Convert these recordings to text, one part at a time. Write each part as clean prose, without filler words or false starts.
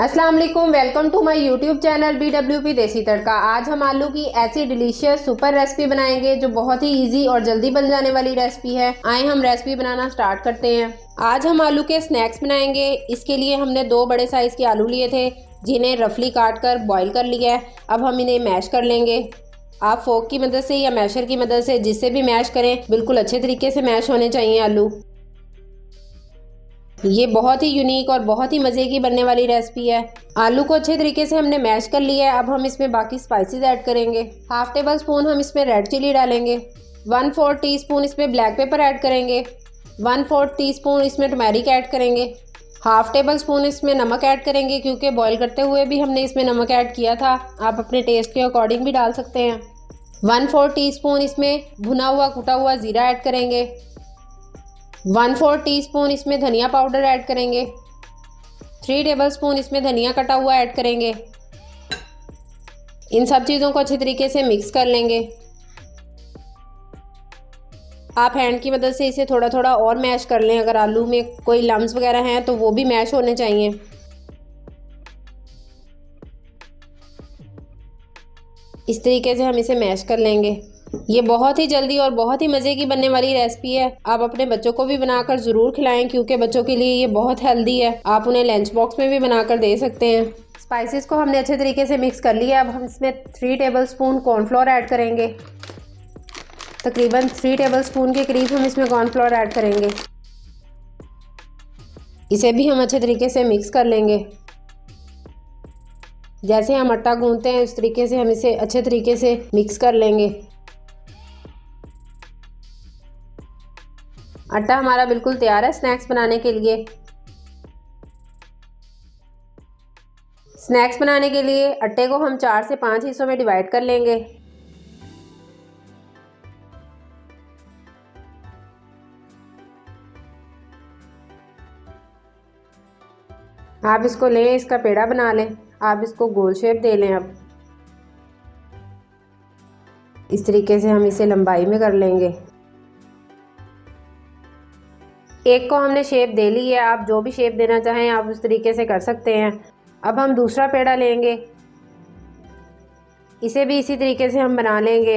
अस्सलाम वालेकुम, welcome to my YouTube channel BWP Desi तड़का। आज हम आलू की ऐसी डिलीशियस सुपर रेसिपी बनाएंगे जो बहुत ही इजी और जल्दी बन जाने वाली रेसिपी है। आए हम रेसिपी बनाना स्टार्ट करते हैं। आज हम आलू के स्नैक्स बनाएंगे। इसके लिए हमने 2 बड़े साइज के आलू लिए थे जिन्हें रफली काट कर बॉईल कर लिया है। अब हम इन्हें मैश कर लेंगे। आप फोक की मदद से या मैशर की मदद से जिससे भी मैश करें, बिल्कुल अच्छे तरीके से मैश होने चाहिए आलू। ये बहुत ही यूनिक और बहुत ही मज़े की बनने वाली रेसिपी है। आलू को अच्छे तरीके से हमने मैश कर लिया है। अब हम इसमें बाकी स्पाइसेस ऐड करेंगे। हाफ टेबल स्पून हम इसमें रेड चिली डालेंगे। 1/4 टीस्पून इसमें ब्लैक पेपर ऐड करेंगे। 1/4 टीस्पून इसमें टर्मेरिक ऐड करेंगे। हाफ टेबल स्पून इसमें नमक ऐड करेंगे क्योंकि बॉईल करते हुए भी हमने इसमें नमक ऐड किया था। आप अपने टेस्ट के अकॉर्डिंग भी डाल सकते हैं। 1/4 टीस्पून इसमें भुना हुआ कुटा हुआ ज़ीरा ऐड करेंगे। 1/4 टीस्पून इसमें धनिया पाउडर ऐड करेंगे। 3 टेबलस्पून इसमें धनिया कटा हुआ ऐड करेंगे। इन सब चीज़ों को अच्छे तरीके से मिक्स कर लेंगे। आप हैंड की मदद से इसे थोड़ा थोड़ा और मैश कर लें। अगर आलू में कोई लम्स वगैरह हैं तो वो भी मैश होने चाहिए। इस तरीके से हम इसे मैश कर लेंगे। ये बहुत ही जल्दी और बहुत ही मज़े की बनने वाली रेसिपी है। आप अपने बच्चों को भी बनाकर ज़रूर खिलाएं क्योंकि बच्चों के लिए ये बहुत हेल्दी है। आप उन्हें लंच बॉक्स में भी बनाकर दे सकते हैं। स्पाइसेस को हमने अच्छे तरीके से मिक्स कर लिया। अब हम इसमें 3 टेबलस्पून कॉर्नफ्लोर ऐड करेंगे। तकरीबन 3 टेबलस्पून के करीब हम इसमें कॉर्नफ्लोर ऐड करेंगे। इसे भी हम अच्छे तरीके से मिक्स कर लेंगे। जैसे हम आटा गूंथते हैं उस तरीके से हम इसे अच्छे तरीके से मिक्स कर लेंगे। आटा हमारा बिल्कुल तैयार है स्नैक्स बनाने के लिए। स्नैक्स बनाने के लिए आटे को हम 4 से 5 हिस्सों में डिवाइड कर लेंगे। आप इसको लें, इसका पेड़ा बना लें। आप इसको गोल शेप दे लें। अब इस तरीके से हम इसे लंबाई में कर लेंगे। एक को हमने शेप दे ली है। आप जो भी शेप देना चाहें आप उस तरीके से कर सकते हैं। अब हम दूसरा पेड़ा लेंगे। इसे भी इसी तरीके से हम बना लेंगे।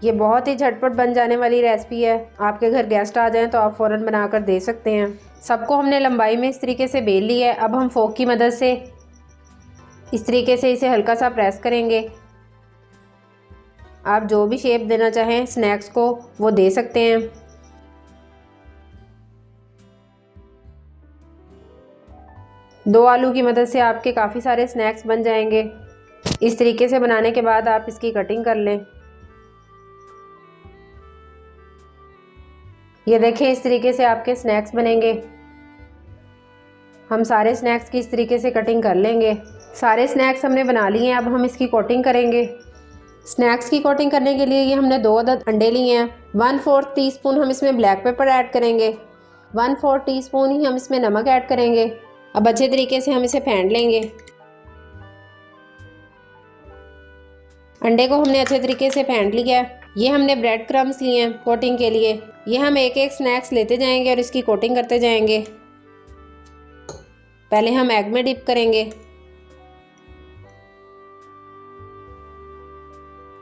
ये बहुत ही झटपट बन जाने वाली रेसिपी है। आपके घर गेस्ट आ जाएं तो आप फ़ौरन बनाकर दे सकते हैं। सबको हमने लंबाई में इस तरीके से बेल ली है। अब हम फोक की मदद से इस तरीके से इसे हल्का सा प्रेस करेंगे। आप जो भी शेप देना चाहें स्नैक्स को वो दे सकते हैं। दो आलू की मदद से आपके काफ़ी सारे स्नैक्स बन जाएंगे। इस तरीके से बनाने के बाद आप इसकी कटिंग कर लें। ये देखें, इस तरीके से आपके स्नैक्स बनेंगे। हम सारे स्नैक्स की इस तरीके से कटिंग कर लेंगे। सारे स्नैक्स हमने बना लिए हैं। अब हम इसकी कोटिंग करेंगे। स्नैक्स की कोटिंग करने के लिए ये हमने 2 अदद अंडे लिए हैं। 1/4 टीस्पून हम इसमें ब्लैक पेपर ऐड करेंगे। 1/4 टीस्पून ही हम इसमें नमक ऐड करेंगे। अब अच्छे तरीके से हम इसे फेंट लेंगे। अंडे को हमने अच्छे तरीके से फेंट लिया है। ये हमने ब्रेड क्रम्स लिए हैं कोटिंग के लिए। ये हम एक एक स्नैक्स लेते जाएंगे और इसकी कोटिंग करते जाएंगे। पहले हम एग में डिप करेंगे।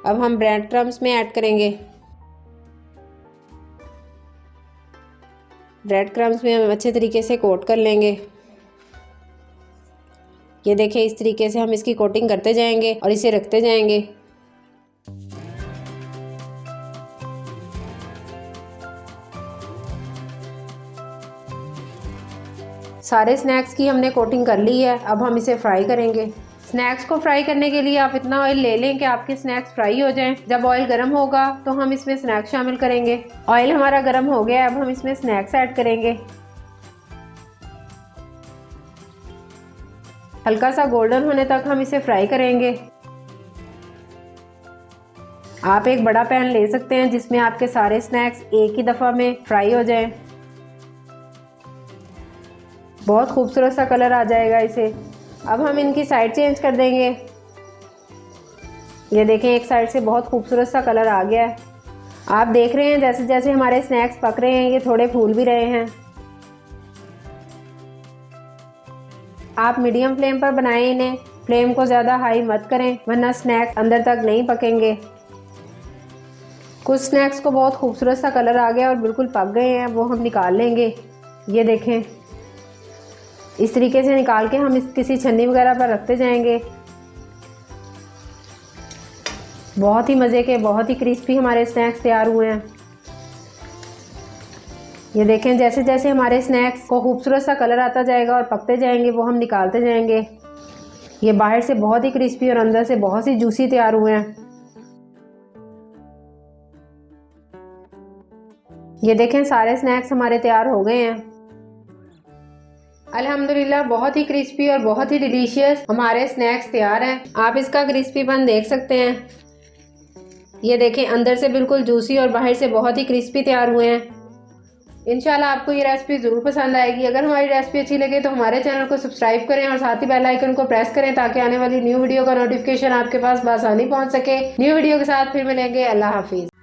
अब हम ब्रेड क्रम्स में ऐड करेंगे। ब्रेड क्रम्स में हम अच्छे तरीके से कोट कर लेंगे। ये देखें, इस तरीके से हम इसकी कोटिंग करते जाएंगे और इसे रखते जाएंगे। सारे स्नैक्स की हमने कोटिंग कर ली है। अब हम इसे फ्राई करेंगे। स्नैक्स को फ्राई करने के लिए आप इतना ऑयल ले लें कि आपके स्नैक्स फ्राई हो जाएं। जब ऑयल गर्म होगा तो हम इसमें स्नैक्स शामिल करेंगे। ऑयल हमारा गर्म हो गया है। अब हम इसमें स्नैक्स ऐड करेंगे। हल्का सा गोल्डन होने तक हम इसे फ्राई करेंगे। आप एक बड़ा पैन ले सकते हैं जिसमें आपके सारे स्नैक्स एक ही दफ़ा में फ्राई हो जाएं। बहुत खूबसूरत सा कलर आ जाएगा इसे। अब हम इनकी साइड चेंज कर देंगे। ये देखें, एक साइड से बहुत खूबसूरत सा कलर आ गया है। आप देख रहे हैं जैसे जैसे हमारे स्नैक्स पक रहे हैं ये थोड़े फूल भी रहे हैं। आप मीडियम फ्लेम पर बनाएं इन्हें, फ्लेम को ज़्यादा हाई मत करें वरना स्नैक्स अंदर तक नहीं पकेंगे। कुछ स्नैक्स को बहुत खूबसूरत सा कलर आ गया और बिल्कुल पक गए हैं, वो हम निकाल लेंगे। ये देखें, इस तरीके से निकाल के हम इस किसी छन्नी वगैरह पर रखते जाएंगे। बहुत ही मज़े के, बहुत ही क्रिस्पी हमारे स्नैक्स तैयार हुए हैं। ये देखें, जैसे जैसे हमारे स्नैक्स को खूबसूरत सा कलर आता जाएगा और पकते जाएंगे वो हम निकालते जाएंगे। ये बाहर से बहुत ही क्रिस्पी और अंदर से बहुत ही जूसी तैयार हुए हैं। ये देखें, सारे स्नैक्स हमारे तैयार हो गए हैं। अल्हम्दुलिल्लाह बहुत ही क्रिस्पी और बहुत ही डिलीशियस हमारे स्नैक्स तैयार हैं। आप इसका क्रिस्पीपन देख सकते हैं। ये देखें, अंदर से बिल्कुल जूसी और बाहर से बहुत ही क्रिस्पी तैयार हुए हैं। इंशाल्लाह आपको ये रेसिपी ज़रूर पसंद आएगी। अगर हमारी रेसिपी अच्छी लगे तो हमारे चैनल को सब्सक्राइब करें और साथ ही बेल आइकन को प्रेस करें ताकि आने वाली न्यू वीडियो का नोटिफिकेशन आपके पास बआसानी पहुंच सके। न्यू वीडियो के साथ फिर मिलेंगे। अल्लाह हाफिज़।